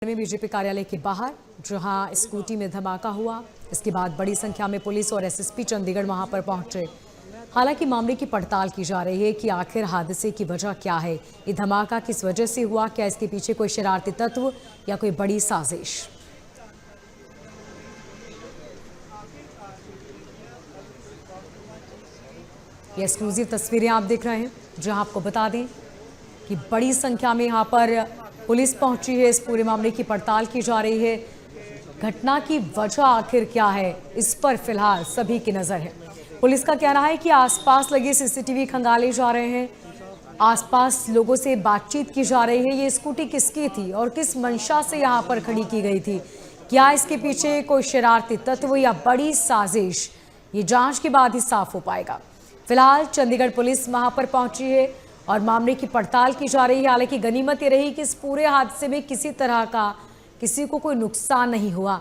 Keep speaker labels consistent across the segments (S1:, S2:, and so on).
S1: में बीजेपी कार्यालय के बाहर जहां स्कूटी में धमाका हुआ, इसके बाद बड़ी संख्या में पुलिस और एसएसपी चंडीगढ़ वहां पर पहुंचे। हालांकि मामले की पड़ताल की जा रही है कि आखिर हादसे की वजह क्या है, ये धमाका किस वजह से हुआ, क्या इसके पीछे कोई शरारती तत्व या कोई बड़ी साजिश। ये एक्सक्लूसिव तस्वीरें आप देख रहे हैं, जहां आपको बता दें कि बड़ी संख्या में यहां पर पुलिस पहुंची है। इस पूरे मामले की पड़ताल की जा रही है। घटना की वजह आखिर क्या है, इस पर फिलहाल सभी की नजर है। पुलिस का कहना है कि आसपास लगे सीसीटीवी खंगाले जा रहे हैं, आसपास लोगों से बातचीत की जा रही है। ये स्कूटी किसकी थी और किस मंशा से यहां पर खड़ी की गई थी, क्या इसके पीछे कोई शरारती तत्व या बड़ी साजिश, ये जांच के बाद ही साफ हो पाएगा। फिलहाल चंडीगढ़ पुलिस वहां पर पहुंची है और मामले की पड़ताल की जा रही है। हालांकि गनीमत ये रही कि इस पूरे हादसे में किसी तरह का किसी को कोई नुकसान नहीं हुआ।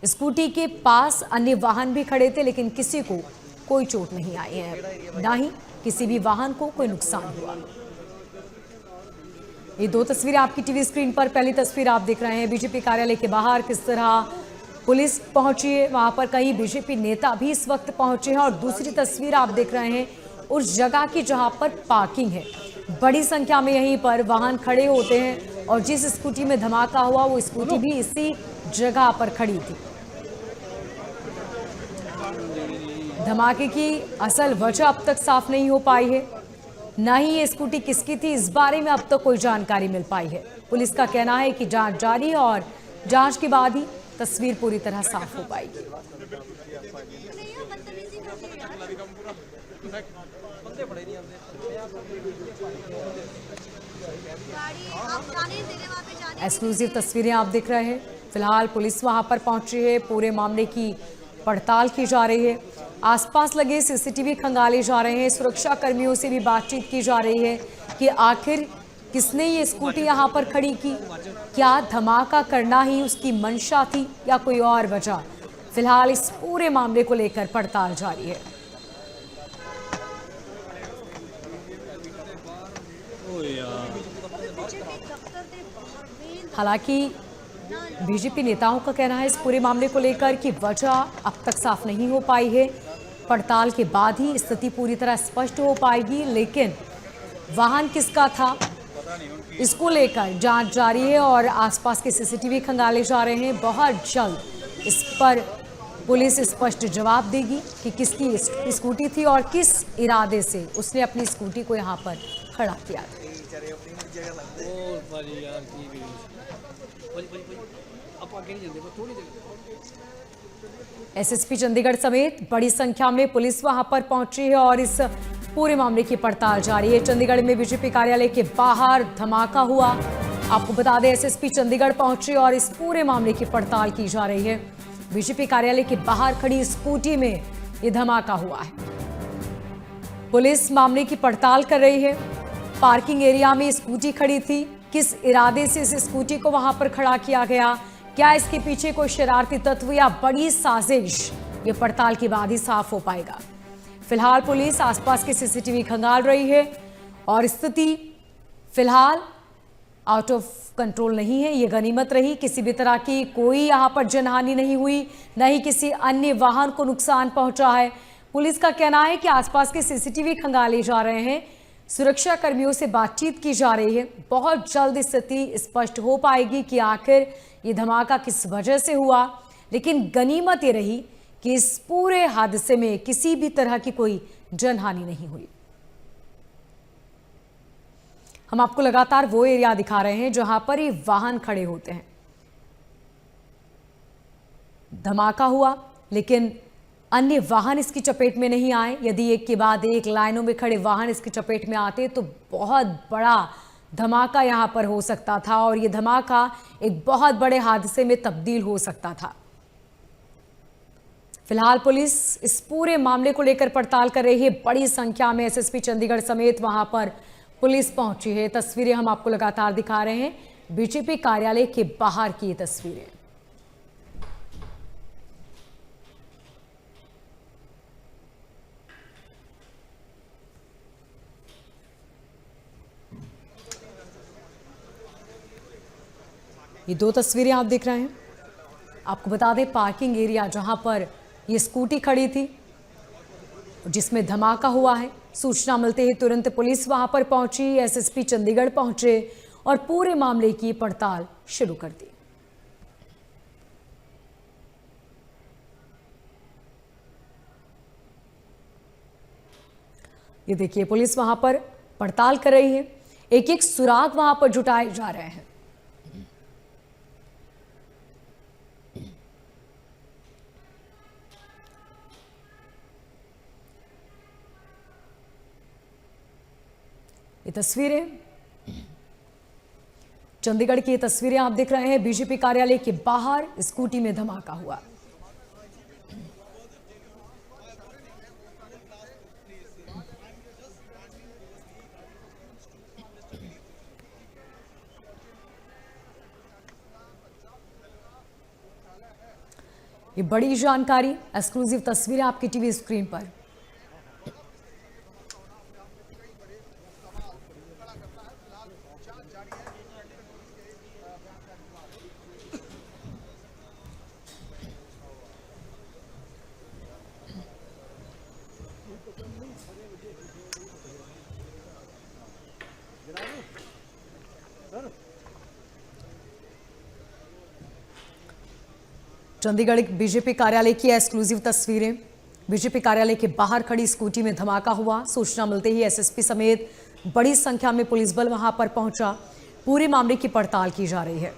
S1: स्कूटी के पास अन्य वाहन भी खड़े थे, लेकिन किसी को कोई चोट नहीं आई है, ना ही किसी भी वाहन को कोई नुकसान हुआ। ये दो तस्वीरें आपकी टीवी स्क्रीन पर। पहली तस्वीर आप देख रहे हैं बीजेपी कार्यालय के बाहर किस तरह पुलिस पहुंची है, वहां पर कई बीजेपी नेता भी इस वक्त पहुंचे हैं। और दूसरी तस्वीर आप देख रहे हैं उस जगह की जहां पर पार्किंग है। बड़ी संख्या में यहीं पर वाहन खड़े होते हैं और जिस स्कूटी में धमाका हुआ वो स्कूटी भी इसी जगह पर खड़ी थी। धमाके की असल वजह अब तक साफ नहीं हो पाई है, न ही ये स्कूटी किसकी थी, इस बारे में अब तक कोई जानकारी मिल पाई है। पुलिस का कहना है कि जांच जारी है और जांच के बाद ही तस्वीर पूरी तरह साफ हो पाएगी। एक्सक्लूसिव तस्वीरें आप देख रहे हैं। फिलहाल पुलिस वहां पर पहुंची है, पूरे मामले की पड़ताल की जा रही है। आसपास लगे सीसीटीवी खंगाले जा रहे हैं, सुरक्षा कर्मियों से भी बातचीत की जा रही है कि आखिर किसने ये स्कूटी यहां पर खड़ी की, क्या धमाका करना ही उसकी मंशा थी या कोई और वजह। फिलहाल इस पूरे मामले को लेकर पड़ताल जारी है। हालांकि बीजेपी नेताओं का कहना है इस पूरे मामले को लेकर कि वजह अब तक साफ नहीं हो पाई है, पड़ताल के बाद ही स्थिति पूरी तरह स्पष्ट हो पाएगी। लेकिन वाहन किसका था, इसको लेकर जांच जारी है और आसपास के सीसीटीवी खंगाले जा रहे हैं। बहुत जल्द इस पर पुलिस स्पष्ट जवाब देगी कि किसकी स्कूटी थी और किस इरादे से उसने अपनी स्कूटी को यहां पर खड़ा किया था। एसएसपी चंडीगढ़ समेत बड़ी संख्या में पुलिस वहां पर पहुंची है और इस पूरे मामले की पड़ताल जारी है। चंडीगढ़ में बीजेपी कार्यालय के बाहर धमाका हुआ। आपको बता दें एसएसपी चंडीगढ़ पहुंचे और इस पूरे मामले की पड़ताल की जा रही है। बीजेपी कार्यालय के बाहर खड़ी स्कूटी में यह धमाका हुआ है। पुलिस मामले की पड़ताल कर रही है। पार्किंग एरिया में स्कूटी खड़ी थी, किस इरादे से इस स्कूटी को वहां पर खड़ा किया गया, क्या इसके पीछे कोई शरारती तत्व या बड़ी साजिश, ये पड़ताल के बाद ही साफ हो पाएगा। फिलहाल पुलिस आसपास के सीसीटीवी खंगाल रही है और स्थिति फिलहाल आउट ऑफ कंट्रोल नहीं है। ये गनीमत रही, किसी भी तरह की कोई यहां पर जनहानि नहीं हुई, न ही किसी अन्य वाहन को नुकसान पहुंचा है। पुलिस का कहना है कि आसपास के सीसीटीवी खंगाले जा रहे हैं, सुरक्षा कर्मियों से बातचीत की जा रही है। बहुत जल्द स्थिति स्पष्ट हो पाएगी कि आखिर ये धमाका किस वजह से हुआ। लेकिन गनीमत ये रही कि इस पूरे हादसे में किसी भी तरह की कोई जनहानि नहीं हुई। हम आपको लगातार वो एरिया दिखा रहे हैं जहां पर ये वाहन खड़े होते हैं। धमाका हुआ लेकिन अन्य वाहन इसकी चपेट में नहीं आए। यदि एक के बाद एक लाइनों में खड़े वाहन इसकी चपेट में आते तो बहुत बड़ा धमाका यहां पर हो सकता था और यह धमाका एक बहुत बड़े हादसे में तब्दील हो सकता था। फिलहाल पुलिस इस पूरे मामले को लेकर पड़ताल कर रही है। बड़ी संख्या में एसएसपी चंडीगढ़ समेत वहां पर पुलिस पहुंची है। तस्वीरें हम आपको लगातार दिखा रहे हैं, बीजेपी कार्यालय के बाहर की तस्वीरें। ये दो तस्वीरें आप देख रहे हैं। आपको बता दें पार्किंग एरिया जहां पर ये स्कूटी खड़ी थी जिसमें धमाका हुआ है। सूचना मिलते ही तुरंत पुलिस वहां पर पहुंची, एसएसपी चंडीगढ़ पहुंचे और पूरे मामले की पड़ताल शुरू कर दी। ये देखिए पुलिस वहां पर पड़ताल कर रही है, एक एक सुराग वहां पर जुटाए जा रहे हैं। ये तस्वीरें चंडीगढ़ की, ये तस्वीरें आप देख रहे हैं। बीजेपी कार्यालय के बाहर स्कूटी में धमाका हुआ। ये बड़ी जानकारी, एक्सक्लूसिव तस्वीरें आपकी टीवी स्क्रीन पर। चंडीगढ़ बीजेपी कार्यालय की एक्सक्लूसिव तस्वीरें। बीजेपी कार्यालय के बाहर खड़ी स्कूटी में धमाका हुआ। सूचना मिलते ही एसएसपी समेत बड़ी संख्या में पुलिस बल वहां पर पहुंचा। पूरे मामले की पड़ताल की जा रही है।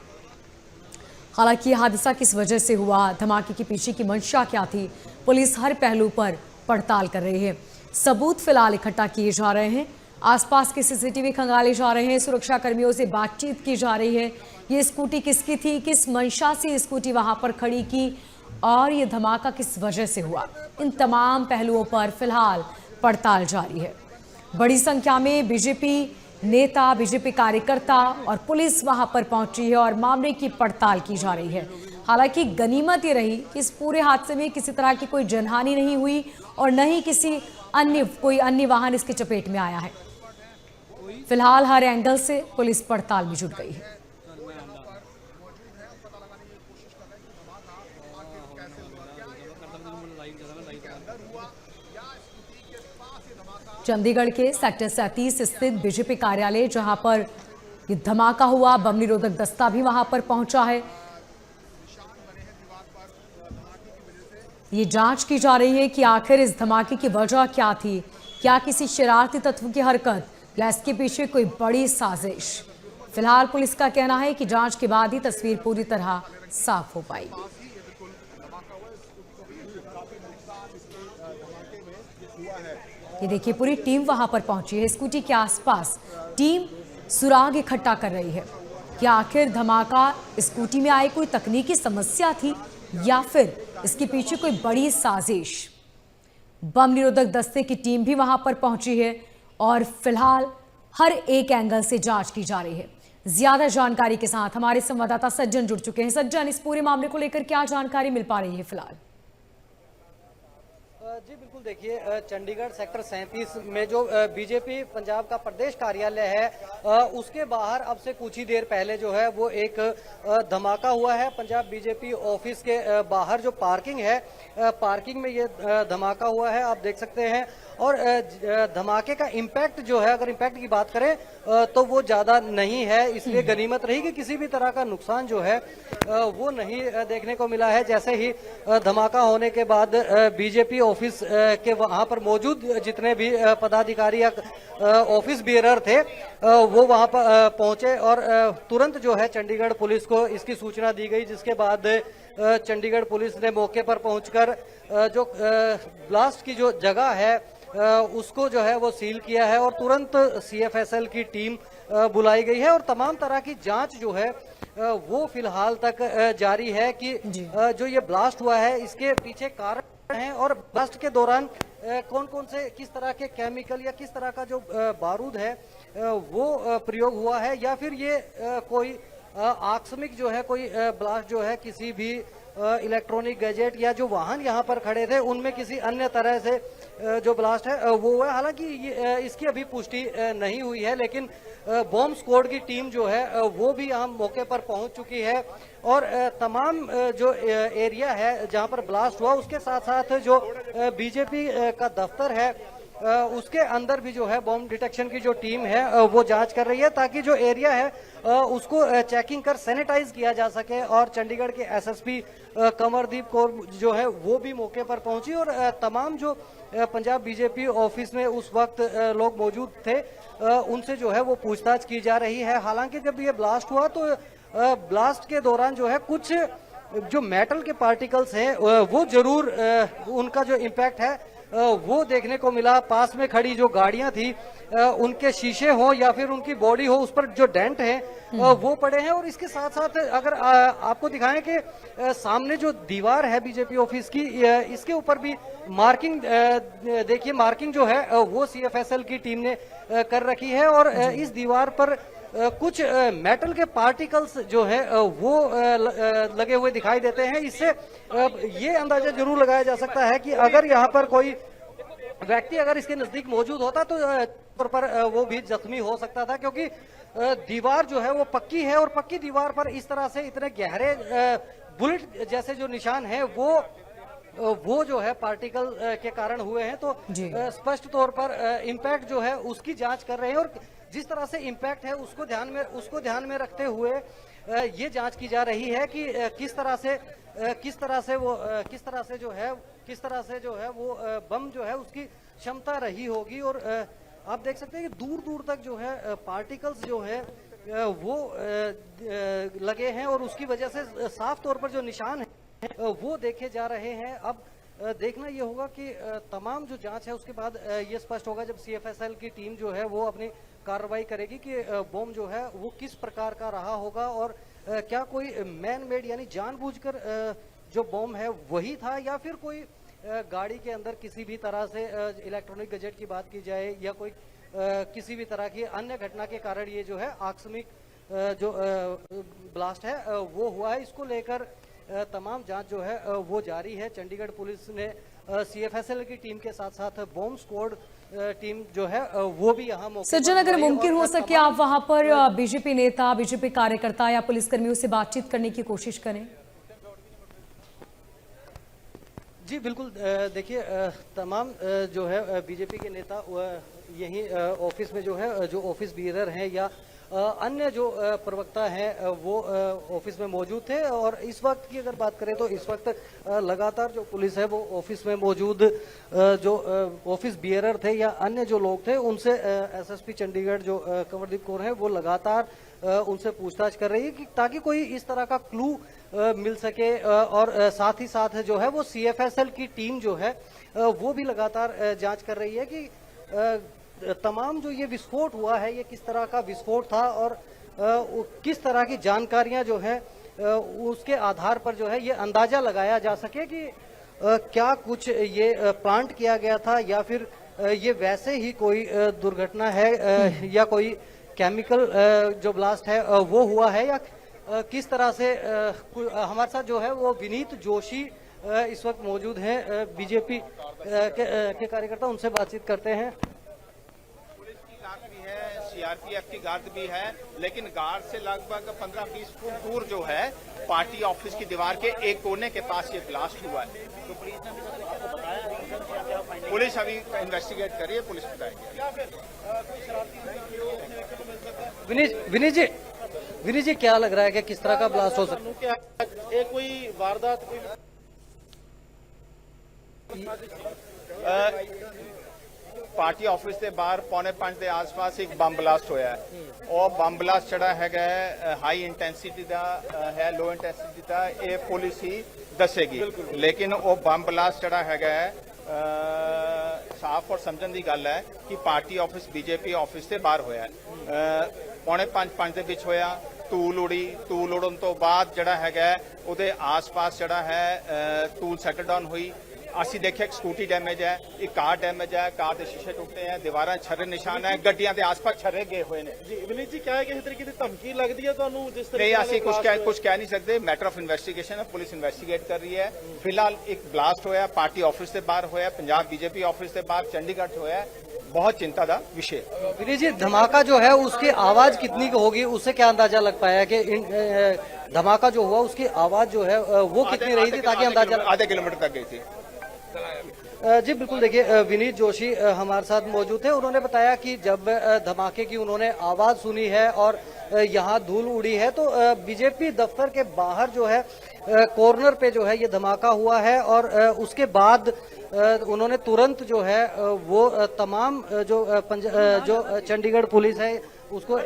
S1: हालांकि यह हादसा किस वजह से हुआ, धमाके के पीछे की मंशा क्या थी, पुलिस हर पहलू पर पड़ताल कर रही है। सबूत फिलहाल इकट्ठा किए जा रहे हैं। आसपास के सीसीटीवी खंगाले जा रहे हैं। सुरक्षा कर्मियों से बातचीत की जा रही है। ये स्कूटी किसकी थी, किस मंशा से ये स्कूटी वहां पर खड़ी की और ये धमाका किस वजह से हुआ, इन तमाम पहलुओं पर फिलहाल पड़ताल जारी है। बड़ी संख्या में बीजेपी नेता, बीजेपी कार्यकर्ता और पुलिस वहां पर पहुंची है और मामले की पड़ताल की जा रही है। हालांकि गनीमत ये रही कि इस पूरे हादसे में किसी तरह की कोई जनहानि नहीं हुई और न ही कोई अन्य वाहन इसकी चपेट में आया है। फिलहाल हर एंगल से पुलिस पड़ताल में जुट गई है। चंडीगढ़ के सेक्टर 37 स्थित बीजेपी कार्यालय जहां पर ये धमाका हुआ, बम निरोधक दस्ता भी वहां पर पहुंचा है। ये जांच की जा रही है कि आखिर इस धमाके की वजह क्या थी। क्या किसी शरारती तत्व की हरकत या इसके पीछे कोई बड़ी साजिश। फिलहाल पुलिस का कहना है कि जांच के बाद ही तस्वीर पूरी तरह साफ हो पाएगी। ये देखिए पूरी टीम वहां पर पहुंची है। स्कूटी के आसपास टीम सुराग इकट्ठा कर रही है कि आखिर धमाका स्कूटी में आई कोई तकनीकी समस्या थी या फिर इसके पीछे कोई बड़ी साजिश। बम निरोधक दस्ते की टीम भी वहां पर पहुंची है और फिलहाल हर एक एंगल से जांच की जा रही है। ज्यादा जानकारी के साथ हमारे संवाददाता सज्जन जुड़ चुके हैं। सज्जन, इस पूरे मामले को लेकर क्या जानकारी मिल पा रही है फिलहाल?
S2: जी बिल्कुल, देखिए चंडीगढ़ सेक्टर 37 में जो बीजेपी पंजाब का प्रदेश कार्यालय है उसके बाहर अब से कुछ ही देर पहले जो है वो एक धमाका हुआ है। पंजाब बीजेपी ऑफिस के बाहर जो पार्किंग है, पार्किंग में ये धमाका हुआ है, आप देख सकते हैं। और धमाके का इम्पैक्ट जो है, अगर इम्पैक्ट की बात करें तो वो ज्यादा नहीं है, इसलिए गनीमत रही कि किसी भी तरह का नुकसान जो है वो नहीं देखने को मिला है। जैसे ही धमाका होने के बाद बीजेपी ऑफिस के वहां पर मौजूद जितने भी पदाधिकारी या ऑफिस बियरर थे वो वहां पर पहुंचे और तुरंत जो है चंडीगढ़ पुलिस को इसकी सूचना दी गई, जिसके बाद चंडीगढ़ पुलिस ने मौके पर पहुंचकर जो ब्लास्ट की जो जगह है उसको जो है वो सील किया है और तुरंत सीएफएसएल की टीम बुलाई गई है और तमाम तरह की जांच जो है वो फिलहाल तक जारी है कि जो ये ब्लास्ट हुआ है इसके पीछे कारण हैं और ब्लास्ट के दौरान कौन कौन से किस तरह के केमिकल या किस तरह का जो बारूद है वो प्रयोग हुआ है, या फिर ये कोई आकस्मिक जो है कोई ब्लास्ट जो है किसी भी इलेक्ट्रॉनिक गैजेट या जो वाहन यहाँ पर खड़े थे उनमें किसी अन्य तरह से जो ब्लास्ट है वो हुआ। हालांकि इसकी अभी पुष्टि नहीं हुई है, लेकिन बॉम्ब स्क्वाड की टीम जो है वो भी यहाँ मौके पर पहुंच चुकी है और तमाम जो एरिया है जहां पर ब्लास्ट हुआ उसके साथ साथ जो बीजेपी का दफ्तर है उसके अंदर भी जो है बॉम्ब डिटेक्शन की जो टीम है वो जांच कर रही है ताकि जो एरिया है उसको चेकिंग कर सैनिटाइज किया जा सके। और चंडीगढ़ के एसएसपी कमरदीप कौर जो है वो भी मौके पर पहुंची और तमाम जो पंजाब बीजेपी ऑफिस में उस वक्त लोग मौजूद थे उनसे जो है वो पूछताछ की जा रही है। हालांकि जब ये ब्लास्ट हुआ तो ब्लास्ट के दौरान जो है कुछ जो मेटल के पार्टिकल्स हैं वो जरूर उनका जो इम्पैक्ट है वो देखने को मिला। पास में खड़ी जो गाड़ियां थी उनके शीशे हो या फिर उनकी बॉडी हो उस पर जो डेंट है वो पड़े हैं। और इसके साथ साथ अगर आपको दिखाएं कि सामने जो दीवार है बीजेपी ऑफिस की इसके ऊपर भी मार्किंग देखिए, मार्किंग जो है वो सीएफएसएल की टीम ने कर रखी है और इस दीवार पर कुछ मेटल के पार्टिकल्स जो है वो लगे हुए दिखाई देते हैं। इससे ये अंदाजा जरूर लगाया जा सकता है कि अगर यहाँ पर कोई व्यक्ति अगर इसके नजदीक मौजूद होता तो तौर पर वो भी जख्मी हो सकता था, क्योंकि दीवार जो है वो पक्की है और पक्की दीवार पर इस तरह से इतने गहरे बुलेट जैसे जो निशान है वो जो है पार्टिकल के कारण हुए हैं। तो स्पष्ट तौर पर इम्पैक्ट जो है उसकी जांच कर रहे हैं और जिस तरह से इम्पैक्ट है उसको ध्यान में रखते हुए ये जांच की जा रही है कि किस तरह से जो है वो बम जो है उसकी क्षमता रही होगी। और आप देख सकते हैं कि दूर दूर तक जो है पार्टिकल्स जो है वो लगे हैं और उसकी वजह से साफ तौर पर जो निशान है वो देखे जा रहे हैं। अब देखना ये होगा कि तमाम जो जांच है उसके बाद ये स्पष्ट होगा जब सीएफएसएल की टीम जो है वो अपनी कार्रवाई करेगी कि बम जो है वो किस प्रकार का रहा होगा और क्या कोई मैन मेड यानी जानबूझकर जो बम है वही था या फिर कोई गाड़ी के अंदर किसी भी तरह से इलेक्ट्रॉनिक गैजेट की बात की जाए या कोई किसी भी तरह की अन्य घटना के कारण ये जो है आकस्मिक जो ब्लास्ट है वो हुआ है। इसको लेकर तमाम जांच जो है वो जारी है। चंडीगढ़ पुलिस ने सीएफएसएल की टीम के साथ साथ बॉम्ब स्क्वाड टीम जो है वो भी यहाँ मौके पर।
S1: सज्जन, अगर मुमकिन हो सके आप वहां पर बीजेपी नेता, बीजेपी कार्यकर्ता या पुलिसकर्मियों से बातचीत करने की कोशिश करें।
S2: जी बिल्कुल, देखिए तमाम जो है बीजेपी के नेता यही ऑफिस में जो है जो ऑफिस बीरर हैं या अन्य जो प्रवक्ता हैं वो ऑफिस में मौजूद थे। और इस वक्त की अगर बात करें तो इस वक्त लगातार जो पुलिस है वो ऑफिस में मौजूद जो ऑफिस बियरर थे या अन्य जो लोग थे उनसे एसएसपी चंडीगढ़ जो कमरदीप कौर है वो लगातार उनसे पूछताछ कर रही है कि ताकि कोई इस तरह का क्लू मिल सके। और साथ ही साथ जो है वो सीएफएसएल की टीम जो है वो भी लगातार जांच कर रही है कि तमाम जो ये विस्फोट हुआ है ये किस तरह का विस्फोट था और किस तरह की जानकारियां जो है उसके आधार पर जो है ये अंदाजा लगाया जा सके कि क्या कुछ ये प्लांट किया गया था या फिर ये वैसे ही कोई दुर्घटना है या कोई केमिकल जो ब्लास्ट है वो हुआ है या किस तरह से। हमारे साथ जो है वो विनीत जोशी इस वक्त मौजूद हैं बीजेपी के कार्यकर्ता, उनसे बातचीत करते हैं।
S3: सीआरपीएफ की गार्ड भी है, लेकिन गार्ड से लगभग 15-20 फुट दूर जो है पार्टी ऑफिस की दीवार के एक कोने के पास ये ब्लास्ट हुआ है। तो पुलिस अभी इन्वेस्टिगेट कर रही है, पुलिस बताएगी।
S2: विनीत जी क्या लग रहा है कि किस तरह का ब्लास्ट हो सकता है?
S4: कोई वारदात
S3: पार्टी ऑफिस के बाहर 4:45 के आसपास एक बम ब्लास्ट होया है और बम ब्लास्ट जड़ा है हाई इंटेंसिटी का है, लो इंटेंसिटी का ये पुलिस ही दसेगी, लेकिन वो बम ब्लास्ट जड़ा है साफ और समझन की गल है कि पार्टी ऑफिस बीजेपी ऑफिस से बाहर होया है। 4:45 के बीच होया, ਧੂਲ ਉੜਨ ਤੋਂ ਬਾਅਦ ਜਿਹੜਾ ਹੈਗਾ ਉਹਦੇ ਆਸ-ਪਾਸ ਜਿਹੜਾ ਹੈ ਧੂਲ ਸੈਟਲ ਡਾਊਨ ਹੋਈ। ਅਸੀਂ ਦੇਖਿਆ ਇੱਕ ਸਕੂਟੀ ਡੈਮੇਜ ਹੈ, ਇੱਕ ਕਾਰ ਡੈਮੇਜ ਹੈ, ਕਾਰ ਦੇ ਸ਼ੀਸ਼ੇ ਟੁੱਟੇ ਹੈ, ਦੀਵਾਰਾਂ ਛਰਰੇ ਨਿਸ਼ਾਨ ਹੈ, ਗੱਡੀਆਂ ਦੇ ਆਸ-ਪਾਸ ਛਰਰੇ ਗਏ ਹੋਏ ਨੇ।
S4: ਜੀ ਵਿਨੀਤ ਜੀ, ਕਿਹਾ ਕਿਸੇ ਤਰੀਕੇ ਦੀ ਧਮਕੀ ਲੱਗਦੀ ਹੈ ਤੁਹਾਨੂੰ ਜਿਸ ਤਰੀਕੇ
S3: ਨਹੀਂ, ਅਸੀਂ ਕੁਝ ਕਹਿ ਨਹੀਂ ਸਕਦੇ। ਮੈਟਰ ਆਫ ਇਨਵੈਸਟੀਗੇਸ਼ਨ ਹੈ, ਪੁਲਿਸ ਇਨਵੈਸਟੀਗੇਟ ਕਰ ਰਹੀ ਹੈ। ਫਿਲਹਾਲ ਇੱਕ ਬਲਾਸਟ ਹੋਇਆ ਪਾਰਟੀ ਆਫਿਸ ਦੇ ਬਾਹਰ ਹੋਇਆ, ਪੰਜਾਬ ਬੀਜੇਪੀ ਆਫਿਸ ਦੇ ਬਾਹਰ ਚੰਡੀਗੜ੍ਹ 'ਚ ਹੋਇਆ। बहुत चिंता का विषय।
S2: विनीत जी, धमाका जो है उसकी आवाज कितनी की होगी, उससे क्या अंदाजा लग पाया कि धमाका जो हुआ उसकी आवाज जो है वो कितनी रही थी, ताकि अंदाजा
S3: आधे किलोमीटर तक गई थी।
S2: जी बिल्कुल, देखिए विनीत जोशी हमारे साथ मौजूद थे। उन्होंने बताया कि जब धमाके की उन्होंने आवाज सुनी है और यहाँ धूल उड़ी है तो बीजेपी दफ्तर के बाहर जो है कॉर्नर पे जो है ये धमाका हुआ है और उसके बाद उन्होंने तुरंत जो है वो तमाम जो चंडीगढ़ पुलिस है उसको